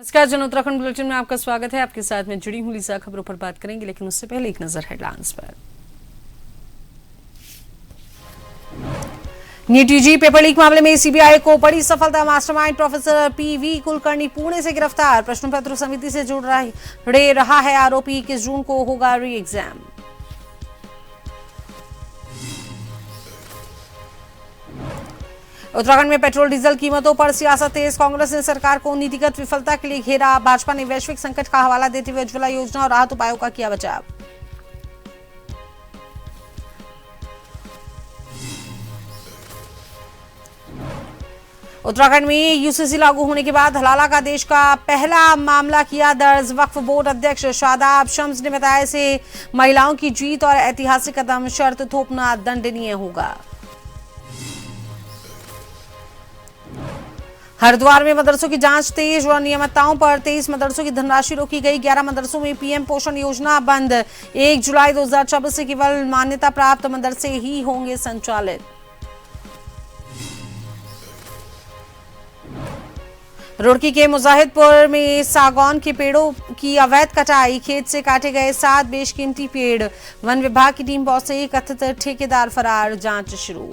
नमस्कार, जन उत्तराखंड बुलेटिन में आपका स्वागत है। आपके साथ में जुड़ी हूं लीसा। खबरों पर बात करेंगे, लेकिन उससे पहले एक नजर हेडलाइंस पर। नीट यूजी पेपर लीक मामले में सीबीआई को बड़ी सफलता। Mastermind professor PV Kulkarni Pune से गिरफ्तार। प्रश्न पत्र समिति से जुड़ रहा है आरोपी। 21 जून को होगा री एग्जाम। उत्तराखंड में पेट्रोल डीजल कीमतों पर सियासत तेज। कांग्रेस ने सरकार को नीतिगत विफलता के लिए घेरा। भाजपा ने वैश्विक संकट का हवाला देते हुए उज्ज्वला योजना और राहत उपायों का किया बचाव। उत्तराखंड में यूसीसी लागू होने के बाद हलाला का देश का पहला मामला किया दर्ज। वक्फ बोर्ड अध्यक्ष शादाब शम्स ने बताया इसे महिलाओं की जीत और ऐतिहासिक कदम। शर्त थोपना दंडनीय होगा। हरिद्वार में मदरसों की जांच तेज। और अनियमितताओं पर 23 मदरसों की धनराशि रोकी गई। 11 मदरसों में पीएम पोषण योजना बंद। 1 जुलाई 2024 से केवल मान्यता प्राप्त मदरसे ही होंगे संचालित। रुड़की के मुजाहिदपुर में सागौन के पेड़ों की अवैध कटाई। खेत से काटे गए 7 बेशकीमती पेड़। वन विभाग की टीम पहुंची। कथित ठेकेदार फरार। जांच शुरू।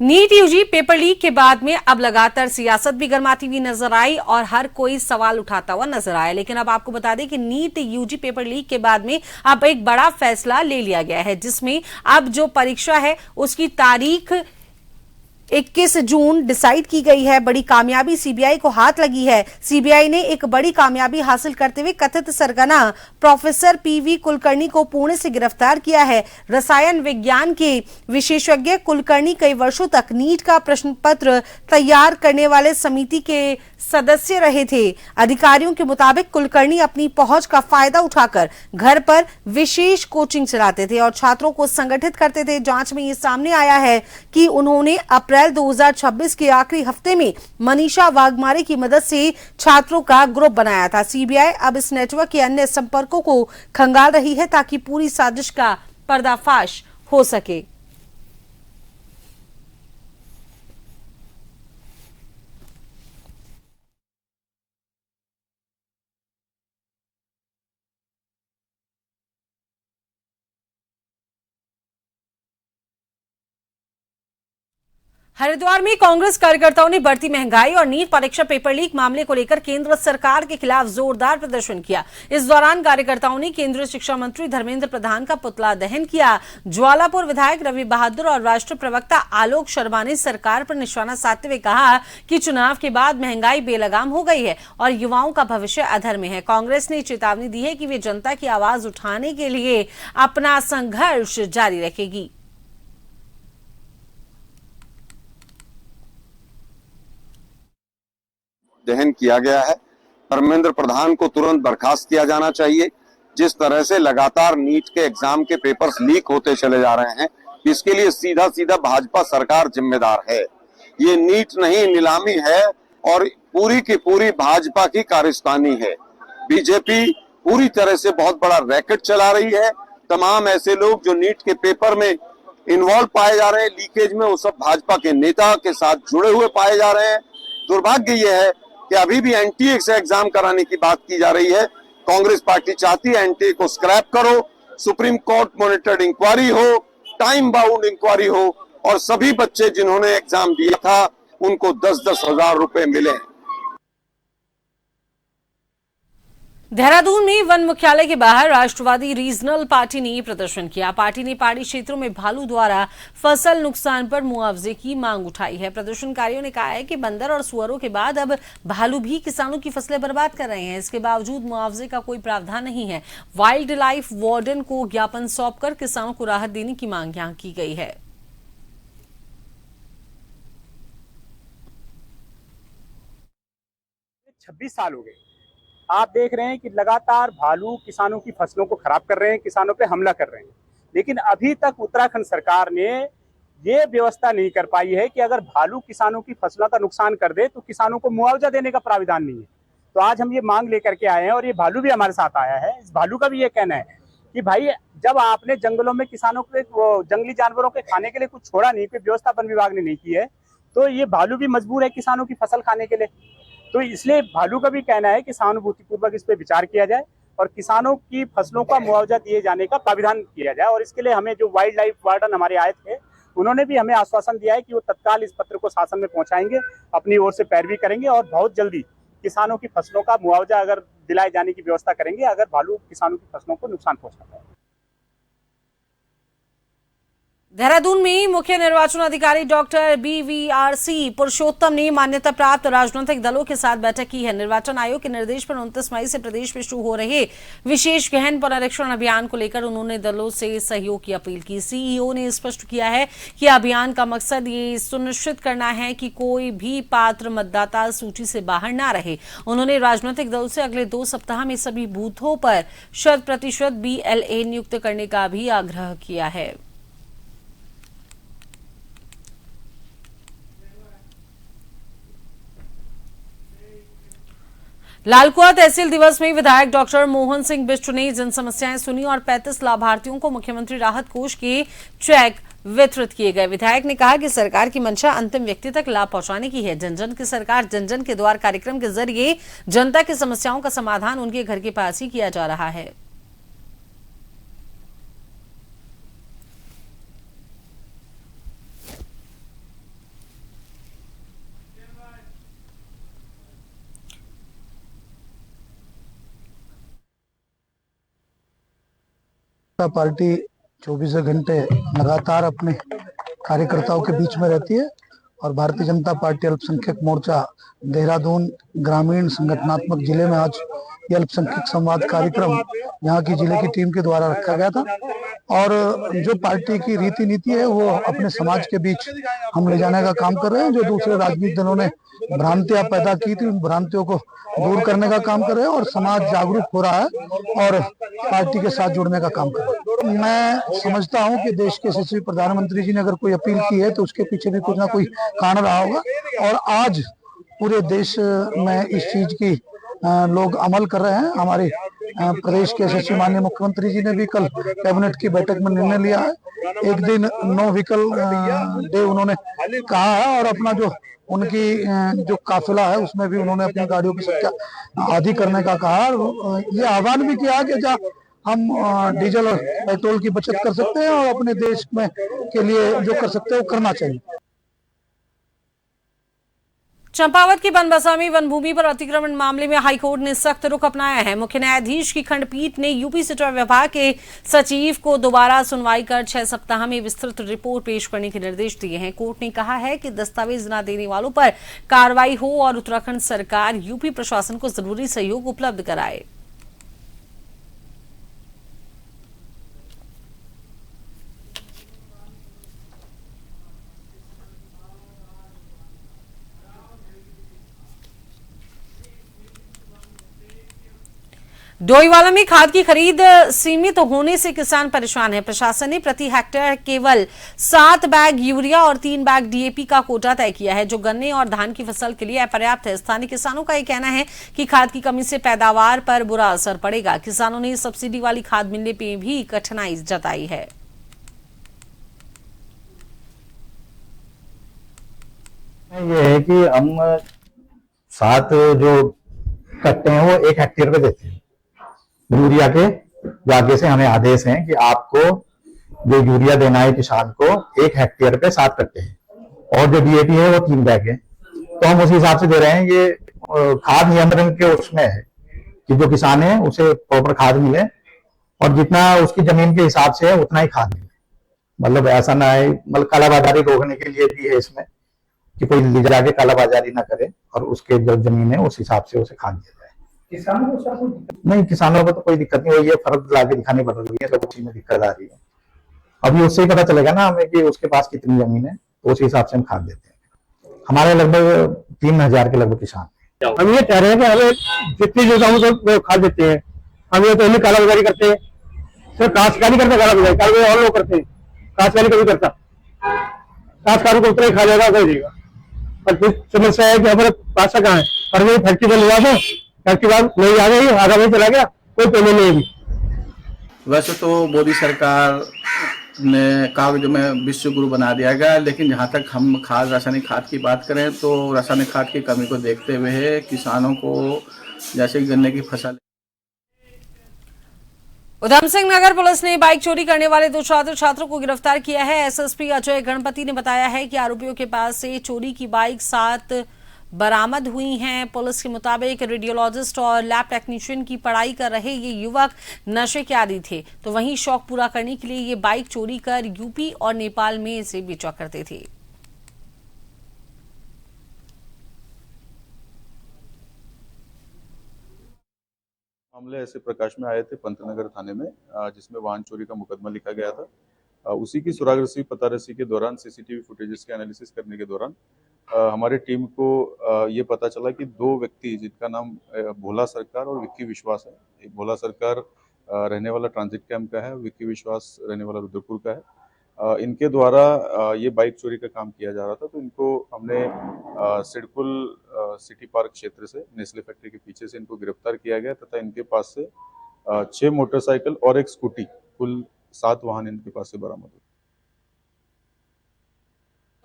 नीट यूजी पेपर लीक के बाद में अब लगातार सियासत भी गर्माती हुई नजर आई और हर कोई सवाल उठाता हुआ नजर आया। लेकिन अब आपको बता दें कि नीट यूजी पेपर लीक के बाद में अब एक बड़ा फैसला ले लिया गया है, जिसमें अब जो परीक्षा है उसकी तारीख 21 जून डिसाइड की गई है। बड़ी कामयाबी सीबीआई को हाथ लगी है। सीबीआई ने एक बड़ी कामयाबी हासिल करते हुए कथित सरगना प्रोफेसर पीवी कुलकर्णी को पुणे से गिरफ्तार किया है। रसायन विज्ञान के विशेषज्ञ कुलकर्णी कई वर्षों तक नीट का प्रश्न पत्र तैयार करने वाले समिति के सदस्य रहे थे। अधिकारियों के मुताबिक कुलकर्णी अपनी पहुंच का फायदा उठाकर घर पर विशेष कोचिंग चलाते थे और छात्रों को संगठित करते थे। जांच में यह सामने आया है कि उन्होंने अप्रैल 2026 के आखिरी हफ्ते में मनीषा वाघमारे की मदद से छात्रों का ग्रुप बनाया था। सीबीआई अब इस नेटवर्क के अन्य संपर्कों को खंगाल रही है ताकि पूरी साजिश का पर्दाफाश हो सके। हरिद्वार में कांग्रेस कार्यकर्ताओं ने बढ़ती महंगाई और नीट परीक्षा पेपर लीक मामले को लेकर केंद्र सरकार के खिलाफ जोरदार प्रदर्शन किया। इस दौरान कार्यकर्ताओं ने केंद्रीय शिक्षा मंत्री धर्मेंद्र प्रधान का पुतला दहन किया। ज्वालापुर विधायक रवि बहादुर और राष्ट्रीय प्रवक्ता आलोक शर्मा ने सरकार पर निशाना साधते हुए कहा कि चुनाव के बाद महंगाई बेलगाम हो गई है और युवाओं का भविष्य अधर में है। कांग्रेस ने चेतावनी दी है कि वे जनता की आवाज उठाने के लिए अपना संघर्ष जारी रखेगी। दहन किया गया है। धर्मेंद्र प्रधान को तुरंत बर्खास्त किया जाना चाहिए। जिस तरह से लगातार नीट के एग्जाम के पेपर्स लीक होते चले जा रहे हैं, इसके लिए सीधा सीधा भाजपा सरकार जिम्मेदार है। ये नीट नहीं, नीलामी है और पूरी की पूरी भाजपा की कारस्तानी है। बीजेपी पूरी तरह से बहुत बड़ा रैकेट चला रही है। तमाम ऐसे लोग जो नीट के पेपर में इन्वॉल्व पाए जा रहे हैं, लीकेज में, वो सब भाजपा के नेता के साथ जुड़े हुए पाए जा रहे हैं। दुर्भाग्य ये है कि अभी भी एनटीए से एग्जाम कराने की बात की जा रही है। कांग्रेस पार्टी चाहती है एनटीए को स्क्रैप करो, सुप्रीम कोर्ट मॉनिटर्ड इंक्वायरी हो, टाइम बाउंड इंक्वायरी हो और सभी बच्चे जिन्होंने एग्जाम दिया था उनको 10-10 हजार रुपए मिले। देहरादून में वन मुख्यालय के बाहर राष्ट्रवादी रीजनल पार्टी ने प्रदर्शन किया। पार्टी ने पहाड़ी क्षेत्रों में भालू द्वारा फसल नुकसान पर मुआवजे की मांग उठाई है। प्रदर्शनकारियों ने कहा है कि बंदर और सुअरों के बाद अब भालू भी किसानों की फसलें बर्बाद कर रहे हैं। इसके बावजूद मुआवजे का कोई प्रावधान नहीं है। वाइल्ड लाइफ वार्डन को ज्ञापन सौंपकर किसानों को राहत देने की मांग यहां की गई है। 26 साल हो गए। आप देख रहे हैं कि लगातार भालू किसानों की फसलों को खराब कर रहे हैं, किसानों पे हमला कर रहे हैं। लेकिन अभी तक उत्तराखंड सरकार ने ये व्यवस्था नहीं कर पाई है कि अगर भालू किसानों की फसलों का नुकसान कर दे तो किसानों को मुआवजा देने का प्राविधान नहीं है। तो आज हम ये मांग लेकर के आए हैं और ये भालू भी हमारे साथ आया है। इस भालू का भी ये कहना है कि भाई जब आपने जंगलों में किसानों के जंगली जानवरों के खाने के लिए कुछ छोड़ा नहीं, कोई व्यवस्था वन विभाग ने नहीं की है, तो ये भालू भी मजबूर है किसानों की फसल खाने के लिए। तो इसलिए भालू का भी कहना है कि सहानुभूतिपूर्वक इस पर विचार किया जाए और किसानों की फसलों का मुआवजा दिए जाने का प्राविधान किया जाए। और इसके लिए हमें जो वाइल्ड लाइफ वार्डन हमारे आए थे, उन्होंने भी हमें आश्वासन दिया है कि वो तत्काल इस पत्र को शासन में पहुंचाएंगे, अपनी ओर से पैरवी करेंगे और बहुत जल्दी किसानों की फसलों का मुआवजा अगर दिलाए जाने की व्यवस्था करेंगे अगर भालू किसानों की फसलों को नुकसान पहुंचाता है। देहरादून में मुख्य निर्वाचन अधिकारी डॉक्टर BVRC पुरुषोत्तम ने मान्यता प्राप्त राजनीतिक दलों के साथ बैठक की है। निर्वाचन आयोग के निर्देश पर 29 मई से प्रदेश में शुरू हो रहे विशेष गहन पुनरीक्षण अभियान को लेकर उन्होंने दलों से सहयोग की अपील की। CEO ने स्पष्ट किया है कि अभियान का मकसद ये सुनिश्चित करना है कि कोई भी पात्र मतदाता सूची से बाहर न रहे। उन्होंने राजनीतिक दल से अगले 2 सप्ताह में सभी बूथों पर 100% BLA नियुक्त करने का भी आग्रह किया है। लालकुआ तहसील दिवस में विधायक डॉक्टर मोहन सिंह बिष्ट ने जन समस्याएं सुनी और 35 लाभार्थियों को मुख्यमंत्री राहत कोष के चेक वितरित किए गए। विधायक ने कहा कि सरकार की मंशा अंतिम व्यक्ति तक लाभ पहुंचाने की है। जन जन की सरकार जन जन के द्वार कार्यक्रम के जरिए जनता की समस्याओं का समाधान उनके घर के पास ही किया जा रहा है। पार्टी 24 घंटे लगातार अपने कार्यकर्ताओं के बीच में रहती है और भारतीय जनता पार्टी अल्पसंख्यक मोर्चा देहरादून ग्रामीण संगठनात्मक जिले में आज ये अल्पसंख्यक संवाद कार्यक्रम यहाँ की जिले की टीम के द्वारा रखा गया था। और जो पार्टी की रीति नीति है वो अपने समाज के बीच हम ले जाने का काम कर रहे हैं। जो दूसरे राजनीतिक दलों ने भ्रांतियां पैदा की थी, उन भ्रांतियों को दूर करने का काम कर रहे हैं और समाज जागरूक हो रहा है और पार्टी के साथ जुड़ने का काम कर रहे हैं। मैं समझता हूं कि देश के यशस्वी प्रधानमंत्री जी ने अगर कोई अपील की है तो उसके पीछे भी कुछ ना कोई कारण रहा होगा और आज पूरे देश में इस चीज की लोग अमल कर रहे हैं। हमारे प्रदेश के यशस्वी माननीय मुख्यमंत्री जी ने भी कल कैबिनेट की बैठक में निर्णय लिया है। एक दिन नो व्हीकल डे उन्होंने कहा है और अपना जो उनकी जो काफिला है उसमें भी उन्होंने अपनी गाड़ियों की संख्या आधी करने का कहा। ये आह्वान भी किया कि जहाँ हम डीजल और पेट्रोल की बचत कर सकते हैं और अपने देश में के लिए जो कर सकते हैं वो करना चाहिए। चंपावत की बनबसा में वन भूमि पर अतिक्रमण मामले में हाईकोर्ट ने सख्त रुख अपनाया है। मुख्य न्यायाधीश की खंडपीठ ने यूपी सिटर विभाग के सचिव को दोबारा सुनवाई कर 6 सप्ताह में विस्तृत रिपोर्ट पेश करने के निर्देश दिए हैं। कोर्ट ने कहा है कि दस्तावेज न देने वालों पर कार्रवाई हो और उत्तराखंड सरकार यूपी प्रशासन को जरूरी सहयोग उपलब्ध कराए। डोईवाला में खाद की खरीद सीमित होने से किसान परेशान है। प्रशासन ने प्रति हेक्टेयर केवल 7 बैग यूरिया और 3 बैग DAP का कोटा तय किया है, जो गन्ने और धान की फसल के लिए अपर्याप्त है। स्थानीय किसानों का यह कहना है कि खाद की कमी से पैदावार पर बुरा असर पड़ेगा। किसानों ने सब्सिडी वाली खाद मिलने पर भी कठिनाई जताई है। ये है कि हम 7 जो कट्टे हैं वो 1 हेक्टेयर पे देते हैं यूरिया के। आगे से हमें आदेश हैं कि आपको जो यूरिया देना है किसान को 1 हेक्टेयर पे 7 कट्टे हैं और जो DAP है वो 3 बैग है। तो हम उस हिसाब से दे रहे हैं। ये खाद नियंत्रण के उसमें है कि जो किसान है उसे प्रॉपर खाद मिले और जितना उसकी जमीन के हिसाब से है उतना ही खाद मिले। मतलब ऐसा ना है, मतलब कालाबाजारी रोकने के लिए भी है इसमें कि कोई ले जाके कालाबाजारी ना करे और उसके जो जमीन है उस हिसाब से उसे खाद दिया जाए। किसानों को नहीं, किसानों को तो कोई दिक्कत नहीं हुई है। फर्क लाके दिखानी पड़ रही है, सब चीज में दिक्कत आ रही है। अभी उससे ही पता चलेगा ना हमें कि उसके पास कितनी जमीन है, तो उस हिसाब से हम खाद देते हैं। हमारे लगभग 3000 के लगभग किसान हैं। हम ये कह रहे हैं कि हमें जितनी जगह हम सब खाद देते हैं। हम ये पहले कालाबाजारी करते हैं, सिर्फ काश्तकारी करते कालाबाजारी, कालाबाजारी और लोग करते हैं, काश्तकारी कभी करता। काश्तकारी को उतना ही खा जाएगा, कर देगा। और फिर समस्या है कि हमारे पैसा कहाँ है, पर फैक्ट्री में ले जाओ एक्टिवा नहीं आ गई, आधा नहीं चला गया, कोई पेमेंट नहीं है। वैसे तो मोदी सरकार ने कागज में विश्व गुरु बना दिया गया, लेकिन जहाँ तक हम रासायनिक खाद की बात करें तो रासायनिक खाद की कमी को देखते हुए किसानों को जैसे गन्ने की फसल। उधम सिंह नगर पुलिस ने बाइक चोरी करने वाले 2 छात्रों को गिरफ्तार किया है। एसएसपी अजय गणपति ने बताया है कि आरोपियों के पास से चोरी की बाइक 7 बरामद हुई हैं। पुलिस के मुताबिक रेडियोलॉजिस्ट और लैब टेक्नीशियन की पढ़ाई कर रहे ये युवक नशे के आदी थे, तो वहीं शौक पूरा करने के लिए ये बाइक चोरी कर यूपी और नेपाल में इसे बेचा करते थे। मामले ऐसे प्रकाश में आए थे पंतनगर थाने में, जिसमें वाहन चोरी का मुकदमा लिखा गया था। उसी की सुराग पता रसी के दौरान सीसीटीवी फुटेजेस के एनालिसिस करने के दौरान हमारी टीम को ये पता चला कि 2 व्यक्ति जिनका नाम भोला सरकार और विक्की विश्वास है। एक भोला सरकार रहने वाला ट्रांजिट कैंप का है, विक्की विश्वास रहने वाला रुद्रपुर का है। इनके द्वारा ये बाइक चोरी का काम किया जा रहा था, तो इनको हमने सिडकुल सिटी पार्क क्षेत्र से नेस्ले फैक्ट्री के पीछे से इनको गिरफ्तार किया गया तथा इनके पास से 6 मोटरसाइकिल और एक स्कूटी, कुल 7 वाहन इनके पास से बरामद हुए।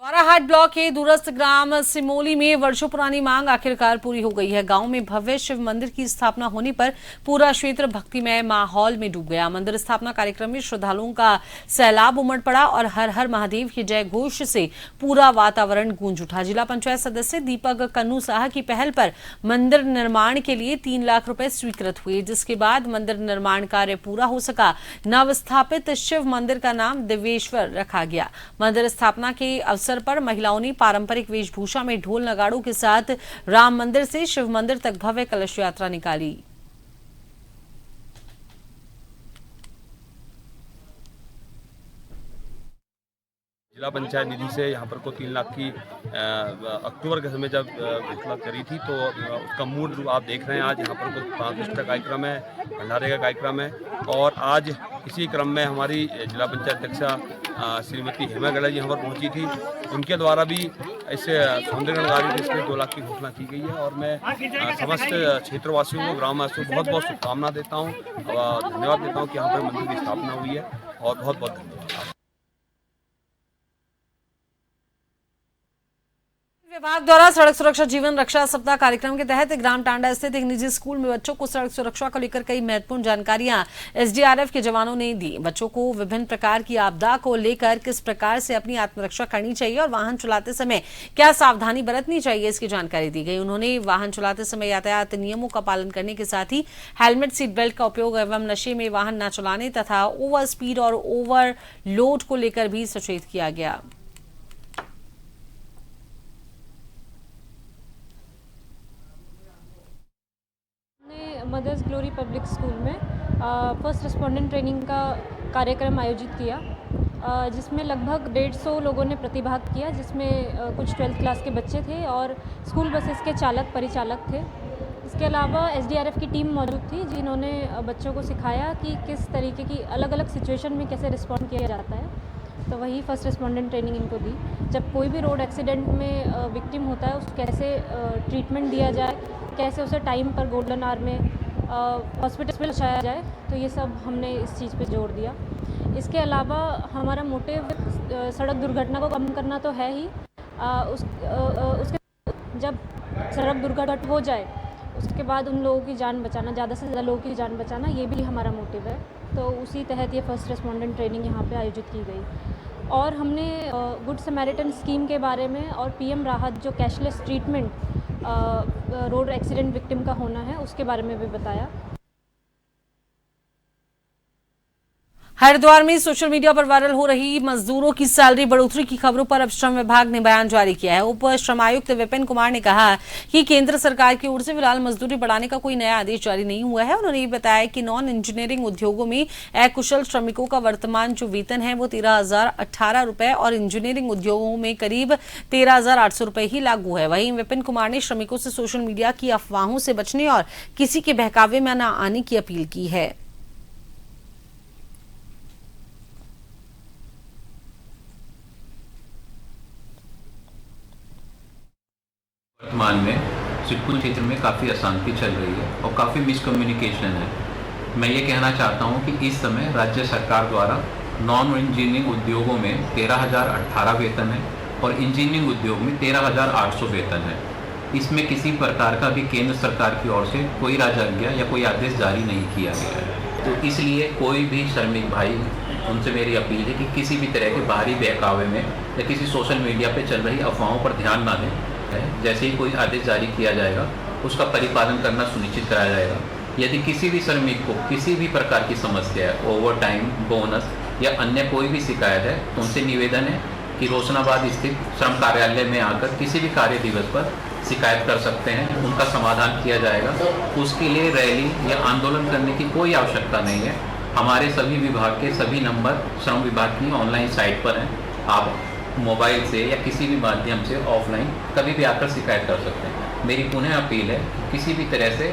द्वाराहाट ब्लॉक के दूरस्थ ग्राम सिमोली में वर्षों पुरानी मांग आखिरकार पूरी हो गई है। गांव में भव्य शिव मंदिर की स्थापना होने पर पूरा क्षेत्र भक्तिमय माहौल में डूब गया। मंदिर स्थापना कार्यक्रम में श्रद्धालुओं का सैलाब उमड़ पड़ा और हर हर महादेव के जय घोष से पूरा वातावरण गूंज उठा। जिला पंचायत सदस्य दीपक कन्नू साहा की पहल पर मंदिर निर्माण के लिए 3 लाख रुपए स्वीकृत हुए, जिसके बाद मंदिर निर्माण कार्य पूरा हो सका। नवस्थापित शिव मंदिर का नाम दिव्येश्वर रखा गया। मंदिर स्थापना के अवसर पर महिलाओं ने पारंपरिक वेशभूषा में ढोल नगाड़ों के साथ राम मंदिर से शिव मंदिर तक भव्य कलश यात्रा निकाली। जिला पंचायत निधि से यहाँ पर को 3 लाख की अक्टूबर के समय जब घोषणा करी थी, तो उसका मूल रूप आप देख रहे हैं। आज यहाँ पर कुछ प्राण का कार्यक्रम है, भंडारे का कार्यक्रम है, और आज इसी क्रम में हमारी जिला पंचायत अध्यक्षा श्रीमती हेमा गड़ा जी यहाँ पर पहुँची थी। उनके द्वारा भी इस सौंदर्यकारी के इसमें 2 लाख की घोषणा की गई है, और मैं समस्त क्षेत्रवासियों को, ग्रामवासियों को बहुत बहुत शुभकामना देता हूँ, धन्यवाद देता हूँ कि यहाँ पर मंदिर की स्थापना हुई है, और बहुत बहुत धन्यवाद। विभाग द्वारा सड़क सुरक्षा जीवन रक्षा सप्ताह कार्यक्रम के तहत ग्राम टांडा स्थित एक निजी स्कूल में बच्चों को सड़क सुरक्षा को लेकर कई महत्वपूर्ण जानकारियां एसडीआरएफ के जवानों ने दी। बच्चों को विभिन्न प्रकार की आपदा को लेकर किस प्रकार से अपनी आत्मरक्षा करनी चाहिए और वाहन चलाते समय क्या सावधानी बरतनी चाहिए, इसकी जानकारी दी गई। उन्होंने वाहन चलाते समय यातायात नियमों का पालन करने के साथ ही हेलमेट, सीट बेल्ट का उपयोग एवं नशे में वाहन न चलाने तथा ओवर स्पीड और ओवरलोड को लेकर भी सचेत किया गया। मदर्स ग्लोरी पब्लिक स्कूल में फर्स्ट रिस्पोंडेंट ट्रेनिंग का कार्यक्रम आयोजित किया, जिसमें लगभग 150 लोगों ने प्रतिभाग किया, जिसमें कुछ 12th क्लास के बच्चे थे और स्कूल बसेस के चालक परिचालक थे। इसके अलावा एसडीआरएफ की टीम मौजूद थी, जिन्होंने बच्चों को सिखाया कि किस तरीके की अलग अलग सिचुएशन में कैसे रिस्पॉन्ड किया जाता है। तो वही फर्स्ट रिस्पोंडेंट ट्रेनिंग इनको दी। जब कोई भी रोड एक्सीडेंट में विक्टिम होता है, उसको कैसे ट्रीटमेंट दिया जाए, कैसे उसे टाइम पर गोल्डन आवर में हॉस्पिटल में पहुँचाया जाए, तो ये सब हमने इस चीज़ पे जोर दिया। इसके अलावा हमारा मोटिव सड़क दुर्घटना को कम करना तो है ही, उसके जब सड़क दुर्घटना हो जाए उसके बाद उन लोगों की जान बचाना, ज़्यादा से ज़्यादा लोगों की जान बचाना, ये भी हमारा मोटिव है। तो उसी तहत ये फर्स्ट रिस्पोंडेंट ट्रेनिंग यहाँ पे आयोजित की गई। और हमने गुड समैरिटन स्कीम के बारे में और पीएम राहत जो cashless treatment road accident victim का होना है, उसके बारे में भी बताया। हरिद्वार में सोशल मीडिया पर वायरल हो रही मजदूरों की सैलरी बढ़ोतरी की खबरों पर अब श्रम विभाग ने बयान जारी किया है। उप श्रम आयुक्त विपिन कुमार ने कहा कि केंद्र सरकार की ओर से फिलहाल मजदूरी बढ़ाने का कोई नया आदेश जारी नहीं हुआ है। उन्होंने ये बताया कि नॉन इंजीनियरिंग उद्योगों में अकुशल श्रमिकों का वर्तमान जो वेतन है वो 13,018 रुपए और इंजीनियरिंग उद्योगों में करीब 13,800 रुपए ही लागू है। वहीं विपिन कुमार ने श्रमिकों से सोशल मीडिया की अफवाहों से बचने और किसी के बहकावे में न आने की अपील की है। वर्तमान में चित्रकूट क्षेत्र में काफ़ी अशांति चल रही है और काफ़ी मिसकम्युनिकेशन है। मैं ये कहना चाहता हूँ कि इस समय राज्य सरकार द्वारा नॉन इंजीनियरिंग उद्योगों में 13,018 वेतन है और इंजीनियरिंग उद्योग में 13,800 वेतन है। इसमें किसी प्रकार का भी केंद्र सरकार की ओर से कोई राजआज्ञा या कोई आदेश जारी नहीं किया गया है। तो इसलिए कोई भी श्रमिक भाई, उनसे मेरी अपील है कि किसी भी तरह के बाहरी बहकावे में या किसी सोशल मीडिया पे चल रही अफवाहों पर ध्यान ना दें। जैसे ही कोई आदेश जारी किया जाएगा उसका परिपालन करना सुनिश्चित कराया जाएगा। यदि किसी भी श्रमिक को किसी भी प्रकार की समस्या है, ओवर टाइम, बोनस या अन्य कोई भी शिकायत है, तो उनसे निवेदन है कि रोशनाबाद स्थित श्रम कार्यालय में आकर किसी भी कार्य दिवस पर शिकायत कर सकते हैं, उनका समाधान किया जाएगा। उसके लिए रैली या आंदोलन करने की कोई आवश्यकता नहीं है। हमारे सभी विभाग के सभी नंबर श्रम विभाग की ऑनलाइन साइट पर हैं। आप मोबाइल से या किसी भी माध्यम से ऑफलाइन कभी भी आकर शिकायत कर सकते हैं। मेरी पुनः अपील है कि किसी भी तरह से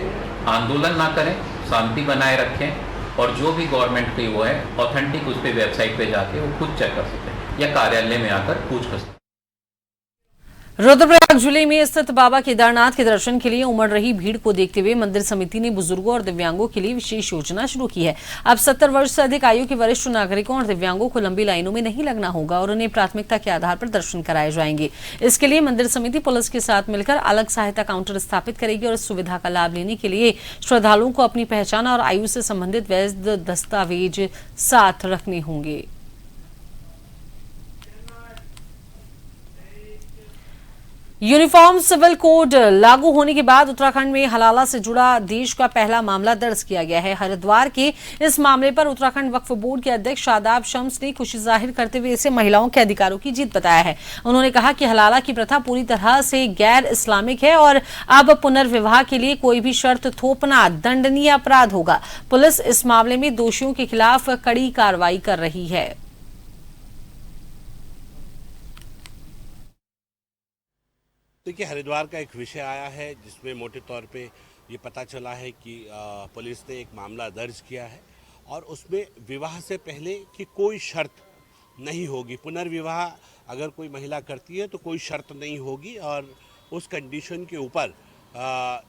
आंदोलन ना करें, शांति बनाए रखें और जो भी गवर्नमेंट की वो है ऑथेंटिक उस पर वेबसाइट पे जाके वो खुद चेक कर सकते हैं या कार्यालय में आकर पूछ कर सकते हैं। रुद्रप्रयाग जिले में स्थित बाबा केदारनाथ के दर्शन के लिए उमड़ रही भीड़ को देखते हुए मंदिर समिति ने बुजुर्गों और दिव्यांगों के लिए विशेष योजना शुरू की है। अब 70 वर्ष से अधिक आयु के वरिष्ठ नागरिकों और दिव्यांगों को लंबी लाइनों में नहीं लगना होगा और उन्हें प्राथमिकता के आधार पर दर्शन कराए जाएंगे। इसके लिए मंदिर समिति पुलिस के साथ मिलकर अलग सहायता काउंटर स्थापित करेगी और इस सुविधा का लाभ लेने के लिए श्रद्धालुओं को अपनी पहचान और आयु से संबंधित वैध दस्तावेज साथ रखने होंगे। यूनिफॉर्म सिविल कोड लागू होने के बाद उत्तराखंड में हलाला से जुड़ा देश का पहला मामला दर्ज किया गया है। हरिद्वार के इस मामले पर उत्तराखंड वक्फ बोर्ड के अध्यक्ष शादाब शम्स ने खुशी जाहिर करते हुए इसे महिलाओं के अधिकारों की जीत बताया है। उन्होंने कहा कि हलाला की प्रथा पूरी तरह से गैर इस्लामिक है और अब पुनर्विवाह के लिए कोई भी शर्त थोपना दंडनीय अपराध होगा। पुलिस इस मामले में दोषियों के खिलाफ कड़ी कार्रवाई कर रही है। देखिए, हरिद्वार का एक विषय आया है जिसमें मोटे तौर पे ये पता चला है कि पुलिस ने एक मामला दर्ज किया है और उसमें विवाह से पहले की कोई शर्त नहीं होगी। पुनर्विवाह अगर कोई महिला करती है तो कोई शर्त नहीं होगी और उस कंडीशन के ऊपर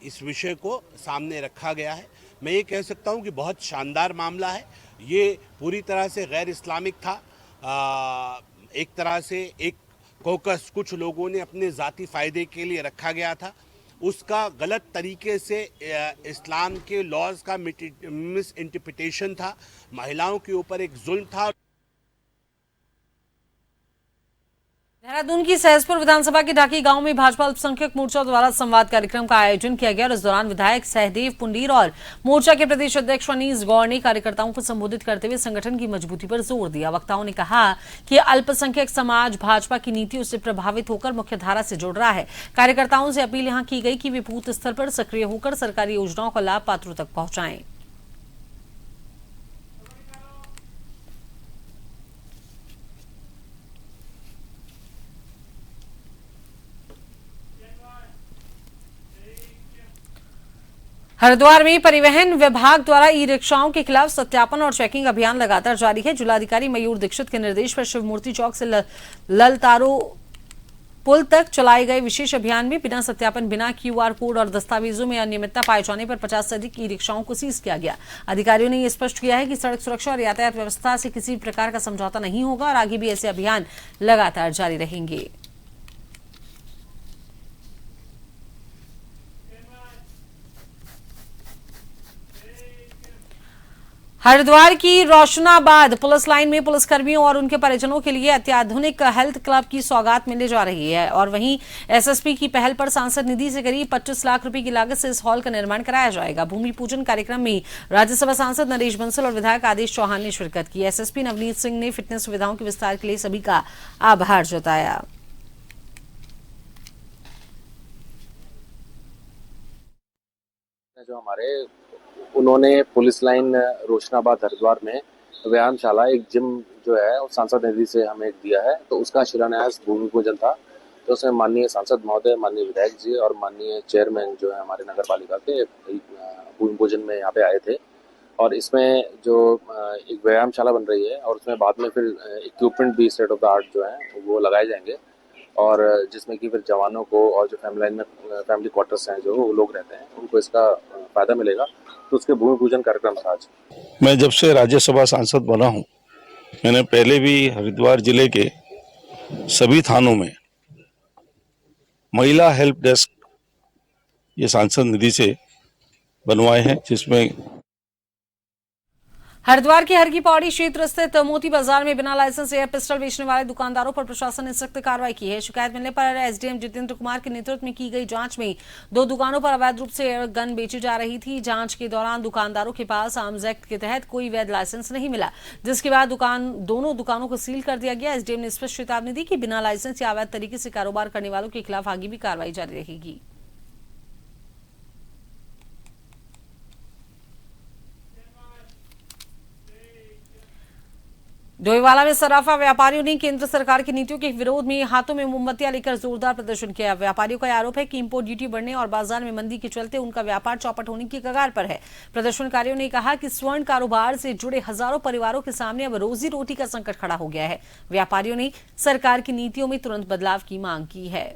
इस विषय को सामने रखा गया है। मैं ये कह सकता हूँ कि बहुत शानदार मामला है। ये पूरी तरह से गैर इस्लामिक था। एक तरह से एक कोकस कुछ लोगों ने अपने ज़ाती फ़ायदे के लिए रखा गया था, उसका गलत तरीके से इस्लाम के लॉज का मिस इंटरप्रिटेशन था, महिलाओं के ऊपर एक जुल्म था। देहरादून की सहसपुर विधानसभा के ढाकी गांव में भाजपा अल्पसंख्यक मोर्चा द्वारा संवाद कार्यक्रम का आयोजन किया गया और इस दौरान विधायक सहदेव पुंडीर और मोर्चा के प्रदेश अध्यक्ष अनीस गौड़ ने कार्यकर्ताओं को संबोधित करते हुए संगठन की मजबूती पर जोर दिया। वक्ताओं ने कहा कि अल्पसंख्यक समाज भाजपा की नीतियों से प्रभावित होकर मुख्यधारा से जुड़ रहा है। कार्यकर्ताओं से अपील यहां की गई कि वे बूथ स्तर पर सक्रिय होकर सरकारी योजनाओं का लाभ पात्रों तक पहुंचाएं। हरिद्वार में परिवहन विभाग द्वारा ई रिक्शाओं के खिलाफ सत्यापन और चेकिंग अभियान लगातार जारी है। जिलाधिकारी मयूर दीक्षित के निर्देश पर शिवमूर्ति चौक से ललतारो पुल तक चलाए गए विशेष अभियान में बिना सत्यापन, बिना QR कोड और दस्तावेजों में अनियमितता पाए जाने पर 50 से अधिक ई रिक्शाओं को सीज किया गया। अधिकारियों ने यह स्पष्ट किया है कि सड़क सुरक्षा और यातायात व्यवस्था से किसी प्रकार का समझौता नहीं होगा और आगे भी ऐसे अभियान लगातार जारी रहेंगे। हरिद्वार की रोशनाबाद पुलिस लाइन में पुलिसकर्मियों और उनके परिजनों के लिए अत्याधुनिक हेल्थ क्लब की सौगात मिलने जा रही है और वहीं SSP की पहल पर सांसद निधि से करीब 25 लाख रुपए की लागत से इस हॉल का निर्माण कराया जाएगा। भूमि पूजन कार्यक्रम में राज्यसभा सांसद नरेश बंसल और विधायक आदेश चौहान ने शिरकत की। SSP नवनीत सिंह ने फिटनेस सुविधाओं के विस्तार के लिए सभी का आभार जताया। जो हमारे उन्होंने पुलिस लाइन रोशनाबाद हरिद्वार में व्यायामशाला, एक जिम जो है वो सांसद निधि से हमें दिया है, तो उसका शिलान्यास भूमि पूजन था। तो उसमें माननीय सांसद महोदय, माननीय विधायक जी और माननीय चेयरमैन जो है हमारे नगर पालिका के भूमि पूजन में यहाँ पे आए थे और इसमें जो एक व्यायामशाला बन रही है और उसमें बाद में फिर इक्विपमेंट भी स्टेट ऑफ द आर्ट जो है वो लगाए जाएंगे और जिसमें कि फिर जवानों को और जो फैमिली क्वार्टर्स हैं जो वो लोग रहते हैं उनको इसका फायदा मिलेगा। तो उसके भूमि पूजन कार्यक्रम था आज। मैं जब से राज्यसभा सांसद बना हूँ, मैंने पहले भी हरिद्वार जिले के सभी थानों में महिला हेल्प डेस्क ये सांसद निधि से बनवाए हैं, जिसमें हरिद्वार के हर की पौड़ी क्षेत्र स्थित मोती बाजार में बिना लाइसेंस एयर पिस्टल बेचने वाले दुकानदारों पर प्रशासन ने सख्त कार्रवाई की है। शिकायत मिलने पर एसडीएम जितेंद्र कुमार के नेतृत्व में की गई जांच में 2 दुकानों पर अवैध रूप से एयर गन बेची जा रही थी। जांच के दौरान दुकानदारों के पास आर्म्स एक्ट के तहत कोई वैध लाइसेंस नहीं मिला, जिसके बाद दोनों दुकानों को सील कर दिया गया। एसडीएम ने स्पष्ट चेतावनी दी कि बिना लाइसेंस या अवैध तरीके से कारोबार करने वालों के खिलाफ आगे भी कार्रवाई जारी रहेगी। डोईवाला में सराफा व्यापारियों ने केंद्र सरकार की नीतियों के विरोध में हाथों में मोमबत्तियां लेकर जोरदार प्रदर्शन किया। व्यापारियों का आरोप है कि इंपोर्ट ड्यूटी बढ़ने और बाजार में मंदी के चलते उनका व्यापार चौपट होने की कगार पर है। प्रदर्शनकारियों ने कहा कि स्वर्ण कारोबार से जुड़े हजारों परिवारों के सामने अब रोजी रोटी का संकट खड़ा हो गया है। व्यापारियों ने सरकार की नीतियों में तुरंत बदलाव की मांग की है।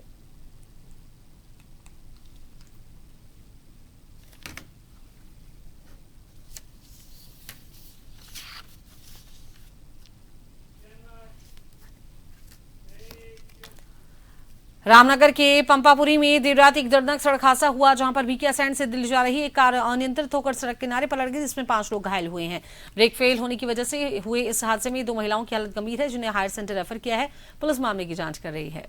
रामनगर के पंपापुरी में देर रात एक दर्दनाक सड़क हादसा हुआ, जहां पर बीके सैंड से दिल्ली जा रही एक कार अनियंत्रित होकर सड़क किनारे पलट गई, जिसमें 5 लोग घायल हुए हैं। ब्रेक फेल होने की वजह से हुए इस हादसे में 2 महिलाओं की हालत गंभीर है, जिन्हें हायर सेंटर रेफर किया है। पुलिस मामले की जांच कर रही है।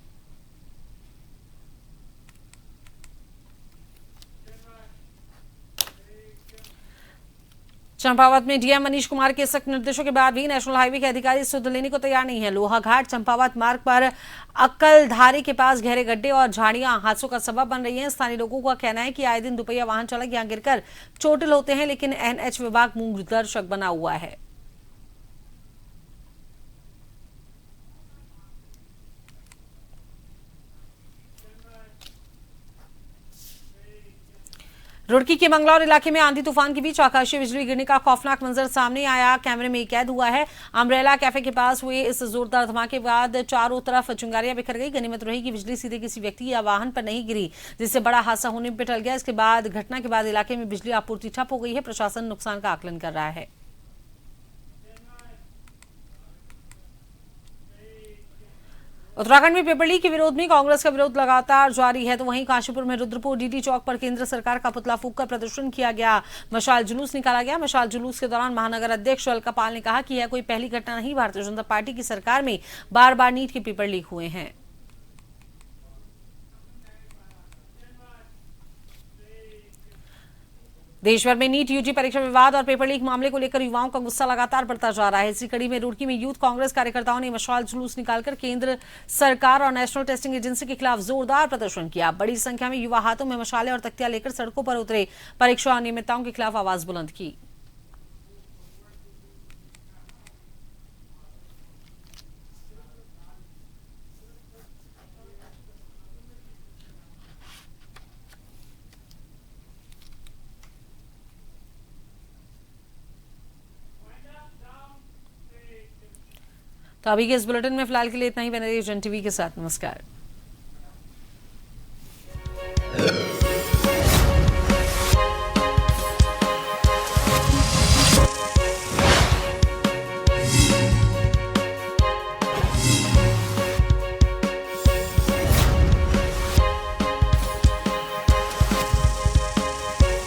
चंपावत में डीएम मनीष कुमार के सख्त निर्देशों के बाद भी नेशनल हाईवे के अधिकारी सुध लेने को तैयार नहीं है। लोहाघाट चंपावत मार्ग पर अक्कलधारी के पास गहरे गड्ढे और झाड़ियां हादसों का सबब बन रही हैं। स्थानीय लोगों का कहना है कि आए दिन दुपहिया वाहन चालक यहां गिरकर चोटिल होते हैं, लेकिन एनएच विभाग मूकदर्शक बना हुआ है। रुड़की के मंगलौर इलाके में आंधी तूफान के बीच आकाशीय बिजली गिरने का खौफनाक मंजर सामने आया, कैमरे में कैद हुआ है। अम्ब्रेला कैफे के पास हुए इस जोरदार धमाके के बाद चारों तरफ चिंगारियां बिखर गई। गनीमत रही कि बिजली सीधे किसी व्यक्ति या वाहन पर नहीं गिरी, जिससे बड़ा हादसा होने में टल गया। इसके बाद घटना के बाद इलाके में बिजली आपूर्ति ठप हो गई है। प्रशासन नुकसान का आकलन कर रहा है। उत्तराखंड में पेपर लीक के विरोध में कांग्रेस का विरोध लगातार जारी है, तो वहीं काशीपुर में रुद्रपुर डीडी चौक पर केंद्र सरकार का पुतला फूंककर प्रदर्शन किया गया। मशाल जुलूस निकाला गया। मशाल जुलूस के दौरान महानगर अध्यक्ष अलका पाल ने कहा कि यह कोई पहली घटना नहीं, भारतीय जनता पार्टी की सरकार में बार बार नीट के पेपर लीक हुए हैं। देश भर में नीट यूजी परीक्षा विवाद और पेपर लीक मामले को लेकर युवाओं का गुस्सा लगातार बढ़ता जा रहा है। इसी कड़ी में रुड़की में यूथ कांग्रेस कार्यकर्ताओं ने मशाल जुलूस निकालकर केंद्र सरकार और नेशनल टेस्टिंग एजेंसी के खिलाफ जोरदार प्रदर्शन किया। बड़ी संख्या में युवा हाथों में मशाले और तख्तियां लेकर सड़कों पर उतरे, परीक्षा अनियमितताओं के खिलाफ आवाज बुलंद की। तो अभी के इस बुलेटिन में फिलहाल के लिए इतना ही। बने रहिए जन टीवी के साथ। नमस्कार।